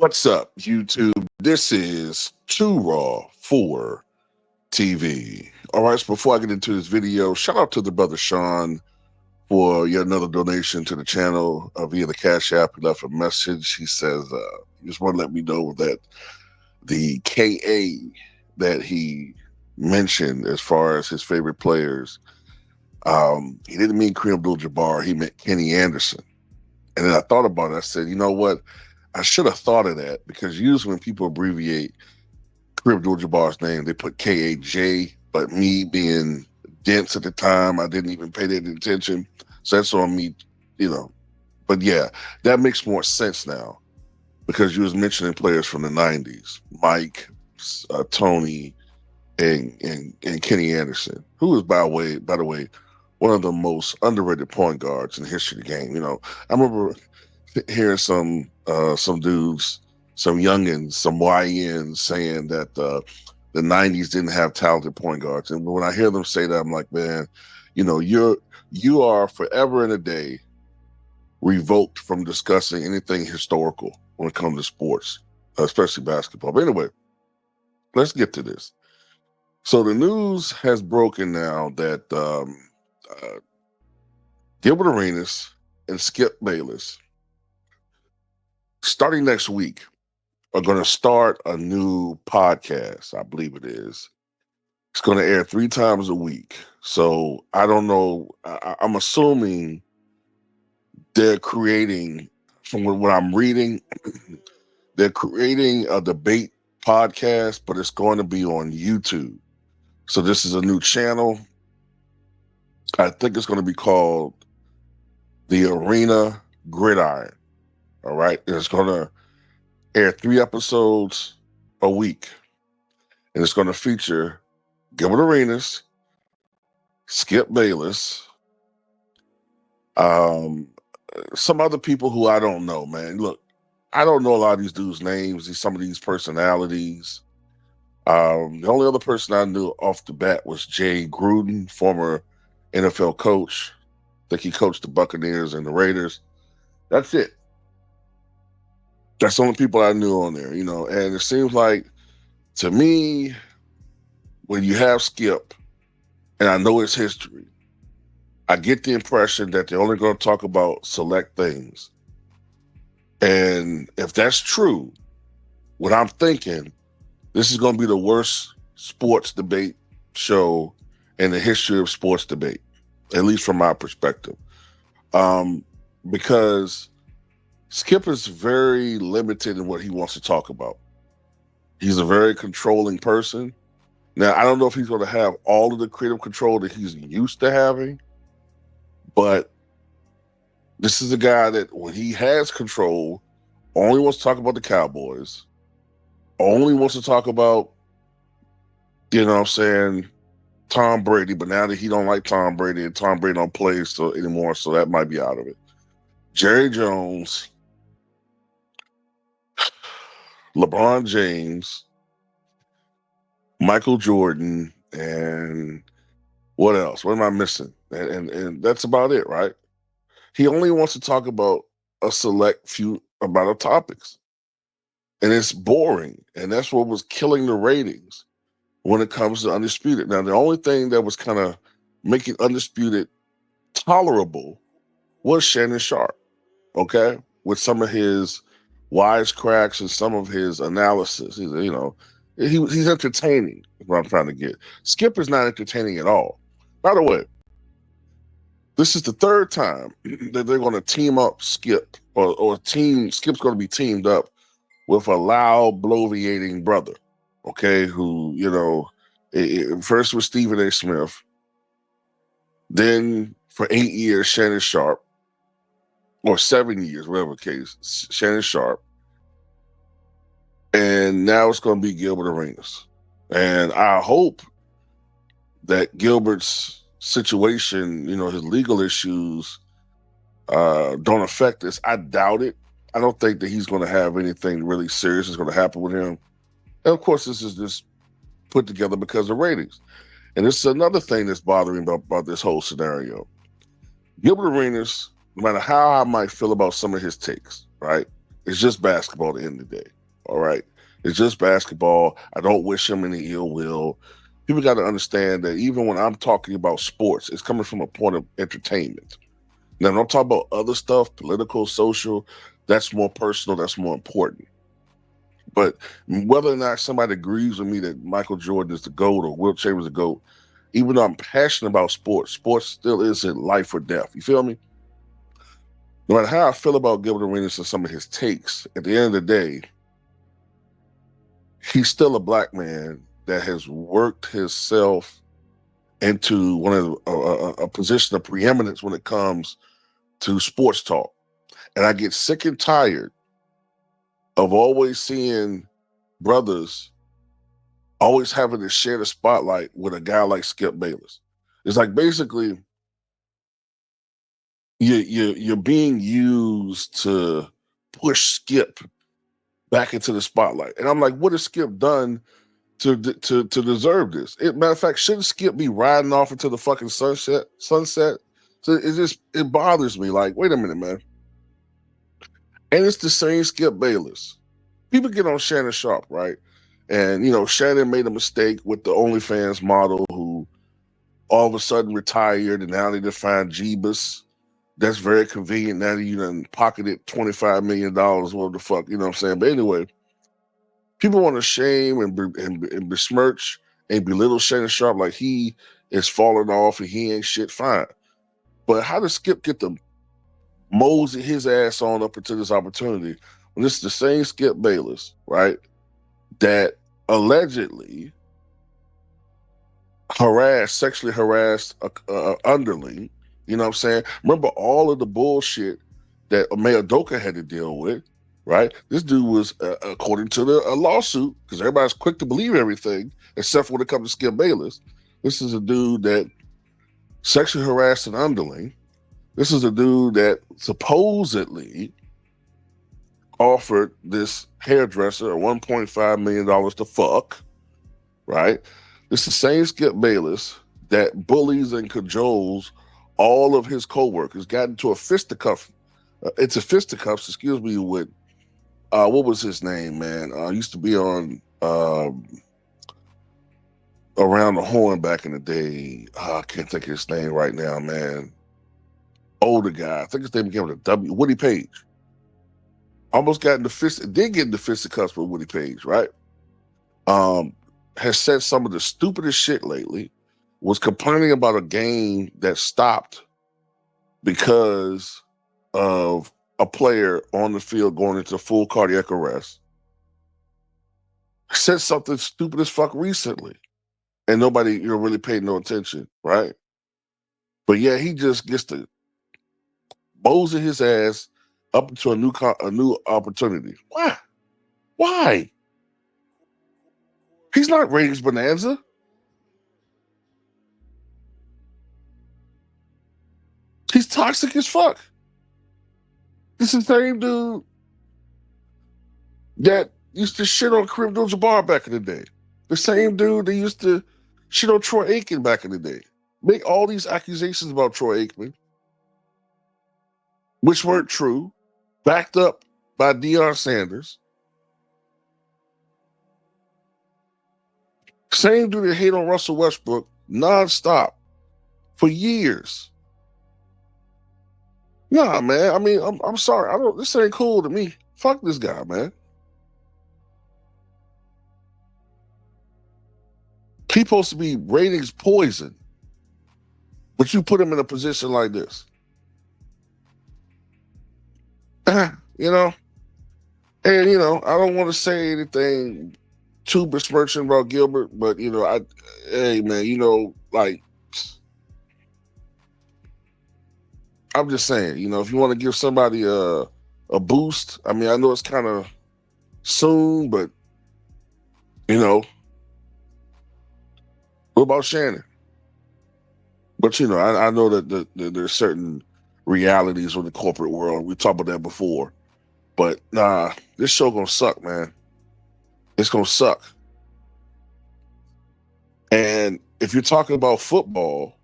What's up, YouTube? This is Too Raw for TV. All right, so before I get into this video, shout out to the brother Sean for yet another donation to the channel via the Cash App. He left a message. He says, he just want to let me know that the KA that he mentioned as far as his favorite players, he didn't mean Kareem Abdul-Jabbar. He meant Kenny Anderson. And then I thought about it. I said, you know what? I should have thought of that because usually when people abbreviate Kareem Abdul-Jabbar's name, they put KAJ. But me being dense at the time, I didn't even pay that attention. So that's on me, you know. But yeah, that makes more sense now because you was mentioning players from the '90s, Mike, Tony, and Kenny Anderson, who is by the way, one of the most underrated point guards in the history of the game. You know, I remember hearing some dudes, some youngins, some YNs saying that the '90s didn't have talented point guards, and when I hear them say that, I'm like, man, you know, you are forever and a day revoked from discussing anything historical when it comes to sports, especially basketball. But anyway, let's get to this. So the news has broken now that Gilbert Arenas and Skip Bayless, starting next week, are going to start a new podcast. I believe it is. It's going to air 3 times a week. So I don't know. I'm assuming they're creating, from what I'm reading, they're creating a debate podcast, but it's going to be on YouTube. So this is a new channel. I think it's going to be called The Arena Gridiron. All right. And it's going to air 3 episodes a week. And it's going to feature Gilbert Arenas, Skip Bayless, some other people who I don't know, man. Look, I don't know a lot of these dudes' names, some of these personalities. The only other person I knew off the bat was Jay Gruden, former NFL coach. I think he coached the Buccaneers and the Raiders. That's it. That's the only people I knew on there, you know. And it seems like, to me, when you have Skip, and I know his history, I get the impression that they're only going to talk about select things. And if that's true, what I'm thinking, this is going to be the worst sports debate show in the history of sports debate, at least from my perspective. Because Skip is very limited in what he wants to talk about. He's a very controlling person. Now, I don't know if he's going to have all of the creative control that he's used to having, but this is a guy that when he has control, only wants to talk about the Cowboys, only wants to talk about, you know what I'm saying, Tom Brady, but now that he don't like Tom Brady and Tom Brady don't play anymore, so that might be out of it. Jerry Jones, LeBron James, Michael Jordan, and what else? What am I missing? And that's about it, right? He only wants to talk about a select few amount of topics. And it's boring. And that's what was killing the ratings when it comes to Undisputed. Now, the only thing that was kind of making Undisputed tolerable was Shannon Sharp, okay? With some of his wisecracks and some of his analysis. He's entertaining, is what I'm trying to get. Skip is not entertaining at all. By the way, this is the 3rd time that they're going to team up Skip, Skip's going to be teamed up with a loud, bloviating brother, okay, who, you know, first was Stephen A. Smith, then for 8 years, Shannon Sharp, or 7 years, whatever the case, Shannon Sharp, and now it's going to be Gilbert Arenas. And I hope that Gilbert's situation, you know, his legal issues don't affect this. I doubt it. I don't think that he's going to have anything really serious is going to happen with him. And of course, this is just put together because of ratings. And this is another thing that's bothering me about this whole scenario. Gilbert Arenas, no matter how I might feel about some of his takes, right? It's just basketball at the end of the day. All right. It's just basketball. I don't wish him any ill will. People got to understand that even when I'm talking about sports, it's coming from a point of entertainment. Now, when I'm talking about other stuff, political, social, that's more personal, that's more important. But whether or not somebody agrees with me that Michael Jordan is the GOAT or Wilt Chamberlain is the GOAT, even though I'm passionate about sports, sports still isn't life or death. You feel me? No matter how I feel about Gilbert Arenas and some of his takes, at the end of the day, he's still a black man that has worked himself into one of a position of preeminence when it comes to sports talk. And I get sick and tired of always seeing brothers always having to share the spotlight with a guy like Skip Bayless. It's like basically you're being used to push Skip back into the spotlight. And I'm like, what has Skip done to deserve this? Matter of fact, shouldn't Skip be riding off into the fucking sunset? So it bothers me. Like, wait a minute, man. And it's the same Skip Bayless. People get on Shannon Sharp, right? And Shannon made a mistake with the OnlyFans model who all of a sudden retired, and now they just find Jeebus. That's very convenient now that you done pocketed $25 million, what the fuck, you know what I'm saying? But anyway, people want to shame and besmirch and belittle Shannon Sharp like he is falling off and he ain't shit, fine. But how does Skip get to mosey his ass on up into this opportunity when this is the same Skip Bayless, right, that allegedly sexually harassed a underling? You know what I'm saying? Remember all of the bullshit that Mayodoka had to deal with, right? This dude was, according to the lawsuit, because everybody's quick to believe everything, except for when it comes to Skip Bayless. This is a dude that sexually harassed an underling. This is a dude that supposedly offered this hairdresser $1.5 million to fuck, right? It's the same Skip Bayless that bullies and cajoles all of his co-workers, got into a fisticuff. It's a fisticuffs, excuse me, with what was his name, man? Used to be on Around the Horn back in the day. I can't think of his name right now, man. Older guy. I think his name began with a W. Woody Page. Almost got in the did get in the fisticuffs with Woody Page, right? Has said some of the stupidest shit lately. Was complaining about a game that stopped because of a player on the field going into full cardiac arrest. Said something stupid as fuck recently, and nobody really paid no attention, right? But yeah, he just gets to mosey his ass up into a new opportunity. Why? Why? He's not ratings bonanza. He's toxic as fuck. This is the same dude that used to shit on Kareem Abdul-Jabbar back in the day. The same dude that used to shit on Troy Aikman back in the day. Make all these accusations about Troy Aikman, which weren't true, backed up by Deion Sanders. Same dude that hate on Russell Westbrook nonstop for years. Nah, man. I mean, I'm sorry. This ain't cool to me. Fuck this guy, man. He's supposed to be ratings poison, but you put him in a position like this. You know? And, I don't want to say anything too besmirching about Gilbert, but, hey, man, like, I'm just saying, if you want to give somebody a boost, I mean, I know it's kind of soon, but, what about Shannon? But, I know that there's certain realities of the corporate world. We talked about that before. But, nah, this show going to suck, man. It's going to suck. And if you're talking about football,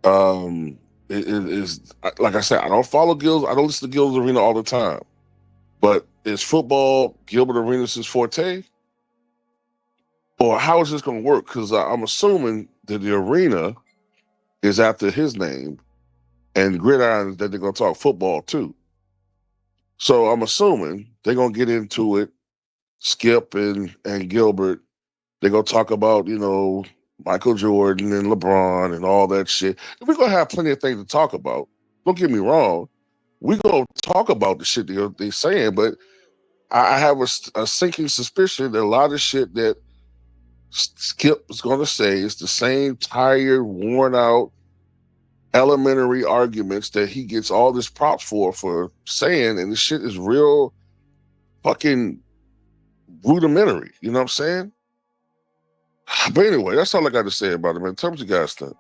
it is, like I said, I don't follow Gil's. I don't listen to Gil's Arena all the time. But is football Gilbert Arenas' forte? Or how is this going to work? Because I'm assuming that the arena is after his name, and Gridiron that they're going to talk football too. So I'm assuming they're going to get into it. Skip and Gilbert, they're going to talk about, Michael Jordan and LeBron and all that shit. We're going to have plenty of things to talk about. Don't get me wrong. We're going to talk about the shit they're saying, but I have a sinking suspicion that a lot of shit that Skip is going to say is the same tired, worn out, elementary arguments that he gets all this props for saying, and the shit is real fucking rudimentary. You know what I'm saying? But anyway, that's all I got to say about it, man. Tell me what you guys think.